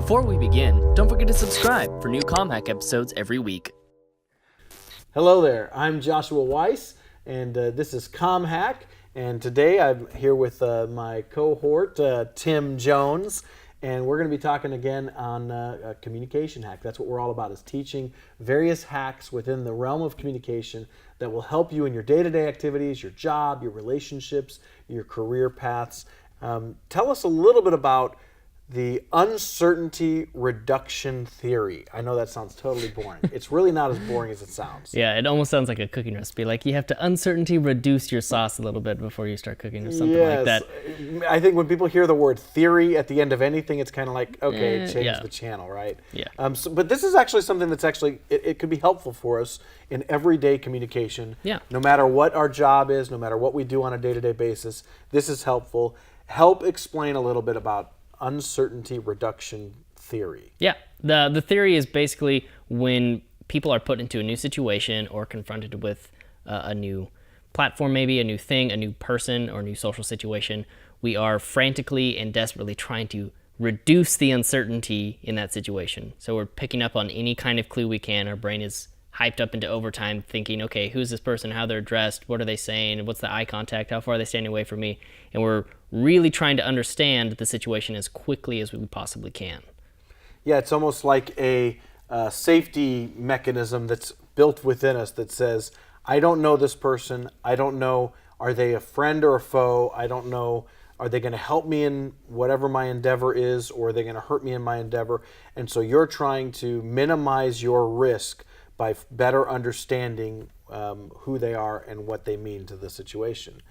Before we begin, don't forget to subscribe for new ComHack episodes every week. Hello there, I'm Joshua Weiss, and this is ComHack, and today I'm here with my cohort, Tim Jones, and we're going to be talking again on a communication hack. That's what we're all about, is teaching various hacks within the realm of communication that will help you in your day-to-day activities, your job, your relationships, your career paths. Tell us a little bit about the uncertainty reduction theory. I know that sounds totally boring. It's really not as boring as it sounds. Yeah, it almost sounds like a cooking recipe. Like you have to uncertainty reduce your sauce a little bit before you start cooking or something like that. I think when people hear the word theory at the end of anything, it's kind of like, okay, change the channel, right? Yeah. But this is actually something that's actually, it could be helpful for us in everyday communication. Yeah. No matter what our job is, no matter what we do on a day-to-day basis, this is helpful. Help explain a little bit about uncertainty reduction theory. Yeah, the theory is basically when people are put into a new situation or confronted with a new platform, maybe a new thing, a new person, or a new social situation, we are frantically and desperately trying to reduce the uncertainty in that situation. So we're picking up on any kind of clue we can. Our brain is hyped up into overtime thinking, okay, who's this person, how they're dressed, what are they saying, what's the eye contact, how far are they standing away from me, and we're really trying to understand the situation as quickly as we possibly can. Yeah, it's almost like a safety mechanism that's built within us that says, I don't know this person, I don't know, are they a friend or a foe, I don't know, are they going to help me in whatever my endeavor is, or are they going to hurt me in my endeavor? And so you're trying to minimize your risk by better understanding who they are and what they mean to the situation.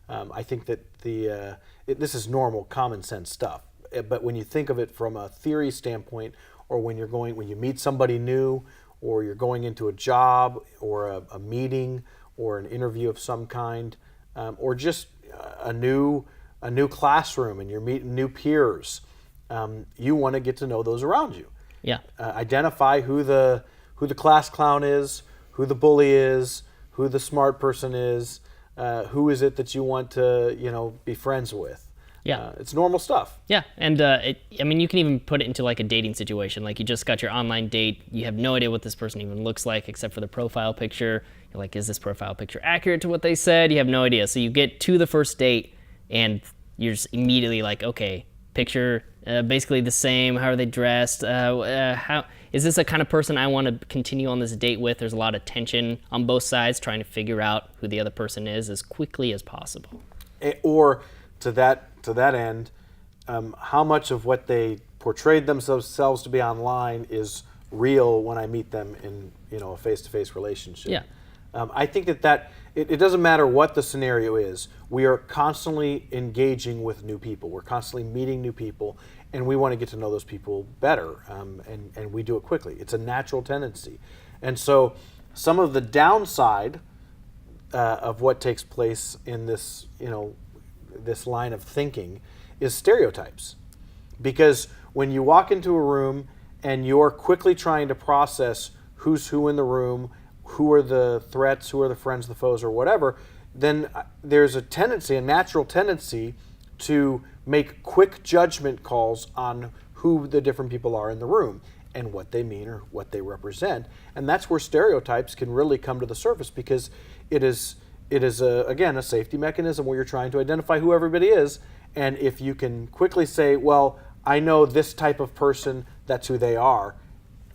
I think that this is normal, common sense stuff. But when you think of it from a theory standpoint, or when you meet somebody new, or you're going into a job, or a meeting, or an interview of some kind, or just a new classroom, and you're meeting new peers, you want to get to know those around you. Yeah. Identify who the class clown is, who the bully is, who the smart person is, who is it that you want to, be friends with. Yeah. It's normal stuff. Yeah, and you can even put it into like a dating situation. Like you just got your online date, you have no idea what this person even looks like except for the profile picture. You're like, is this profile picture accurate to what they said? You have no idea. So you get to the first date and you're just immediately like, okay, picture basically the same. How are they dressed? How is this a kind of person I want to continue on this date with? There's a lot of tension on both sides trying to figure out who the other person is as quickly as possible. Or to that end, how much of what they portrayed themselves to be online is real when I meet them in a face-to-face relationship. Yeah. I think that it doesn't matter what the scenario is. We are constantly engaging with new people. We're constantly meeting new people, and we want to get to know those people better, and we do it quickly. It's a natural tendency. And so some of the downside of what takes place in this, this line of thinking is stereotypes. Because when you walk into a room and you're quickly trying to process who's who in the room, who are the threats, who are the friends, the foes, or whatever, then there's a natural tendency to make quick judgment calls on who the different people are in the room and what they mean or what they represent. And that's where stereotypes can really come to the surface, because it is again, a safety mechanism where you're trying to identify who everybody is. And if you can quickly say, well, I know this type of person, that's who they are,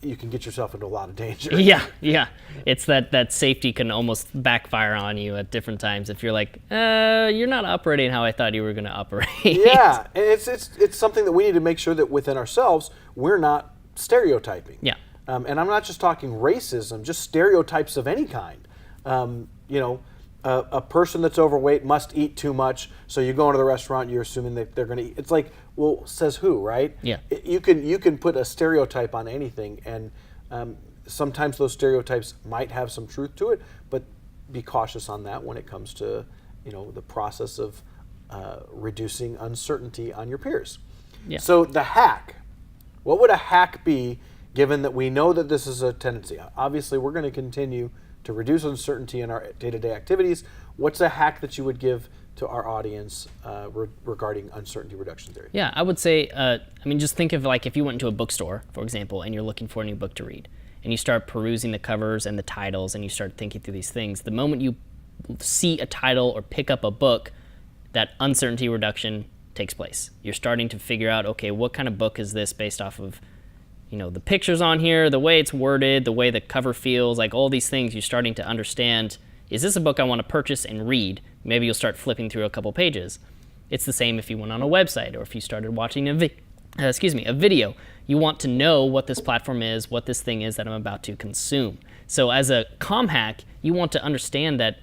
you can get yourself into a lot of danger. Yeah. It's that safety can almost backfire on you at different times if you're like, you're not operating how I thought you were going to operate. Yeah, and it's something that we need to make sure that within ourselves, we're not stereotyping. Yeah. And I'm not just talking racism, just stereotypes of any kind. A person that's overweight must eat too much, so you go into the restaurant, you're assuming that they're going to eat. It's like, well, says who, right? Yeah. You can put a stereotype on anything, and sometimes those stereotypes might have some truth to it, but be cautious on that when it comes to the process of reducing uncertainty on your peers. Yeah. So the hack, what would a hack be, given that we know that this is a tendency? Obviously, we're going to continue to reduce uncertainty in our day-to-day activities. What's a hack that you would give to our audience regarding uncertainty reduction theory? Yeah, I would say, just think of like if you went into a bookstore, for example, and you're looking for a new book to read, and you start perusing the covers and the titles, and you start thinking through these things. The moment you see a title or pick up a book, that uncertainty reduction takes place. You're starting to figure out, okay, what kind of book is this based off of, the pictures on here, the way it's worded, the way the cover feels, like all these things. You're starting to understand, is this a book I want to purchase and read? Maybe you'll start flipping through a couple pages. It's the same if you went on a website or if you started watching a video. You want to know what this platform is, what this thing is that I'm about to consume. So as a ComHack, you want to understand that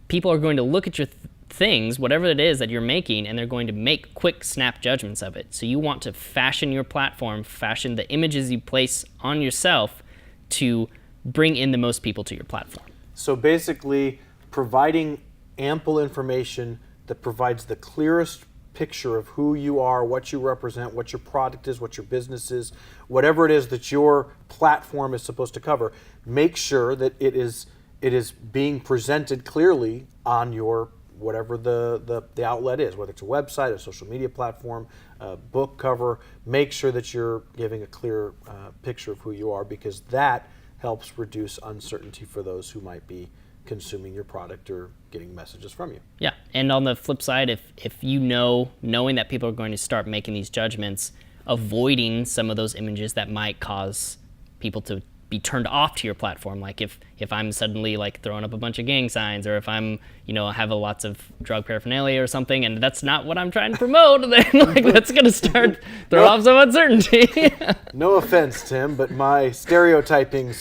people are going to look at your things, whatever it is that you're making, and they're going to make quick snap judgments of it. So you want to fashion your platform, fashion the images you place on yourself to bring in the most people to your platform. So basically, providing ample information that provides the clearest picture of who you are, what you represent, what your product is, what your business is, whatever it is that your platform is supposed to cover. Make sure that it is being presented clearly on your whatever the outlet is, whether it's a website, a social media platform, a book cover. Make sure that you're giving a clear picture of who you are, because that helps reduce uncertainty for those who might be consuming your product or getting messages from you. Yeah, and on the flip side, if knowing that people are going to start making these judgments, avoiding some of those images that might cause people to be turned off to your platform, like if I'm suddenly like throwing up a bunch of gang signs, or if I'm have lots of drug paraphernalia or something, and that's not what I'm trying to promote, then like that's going to start throw off some uncertainty. No offense, Tim, but my stereotyping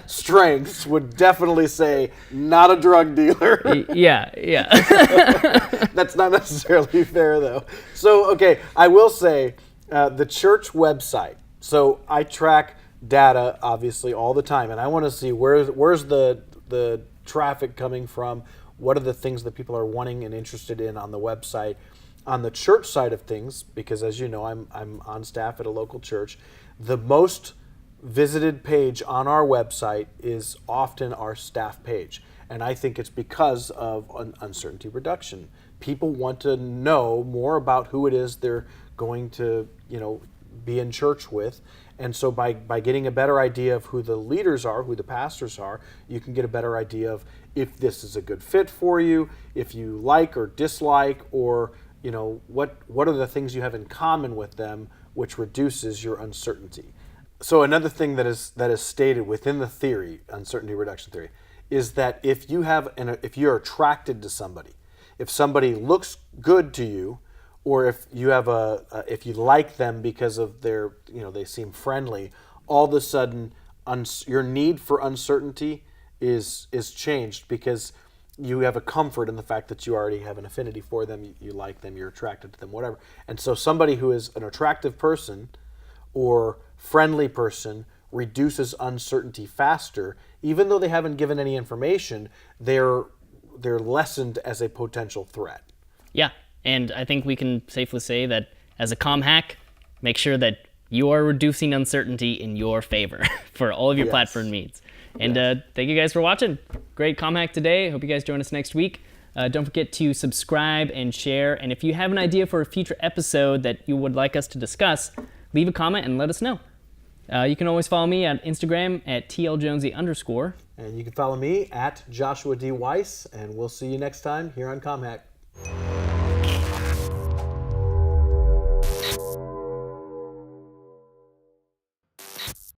strengths would definitely say not a drug dealer. Yeah. That's not necessarily fair, though. So, okay, I will say the church website. So I track data, obviously, all the time, and I want to see where's the traffic coming from. What are the things that people are wanting and interested in on the website? On the church side of things, because as you know, I'm on staff at a local church, the most visited page on our website is often our staff page. And I think it's because of uncertainty reduction. People want to know more about who it is they're going to, be in church with. And so by getting a better idea of who the leaders are, who the pastors are, you can get a better idea of if this is a good fit for you, if you like or dislike, or what are the things you have in common with them, which reduces your uncertainty. So another thing that is stated within the theory, uncertainty reduction theory, is that if you're attracted to somebody, if somebody looks good to you, or if you have if you like them because of their, they seem friendly, all of a sudden your need for uncertainty is changed, because you have a comfort in the fact that you already have an affinity for them, you like them, you're attracted to them, whatever. And so somebody who is an attractive person or friendly person reduces uncertainty faster, even though they haven't given any information. They're lessened as a potential threat. Yeah. And I think we can safely say that as a ComHack, make sure that you are reducing uncertainty in your favor for all of your platform needs. And thank you guys for watching. Great ComHack today. Hope you guys join us next week. Don't forget to subscribe and share. And if you have an idea for a future episode that you would like us to discuss, leave a comment and let us know. You can always follow me on Instagram at @TLJonesy_. And you can follow me at Joshua D. Weiss. And we'll see you next time here on ComHack.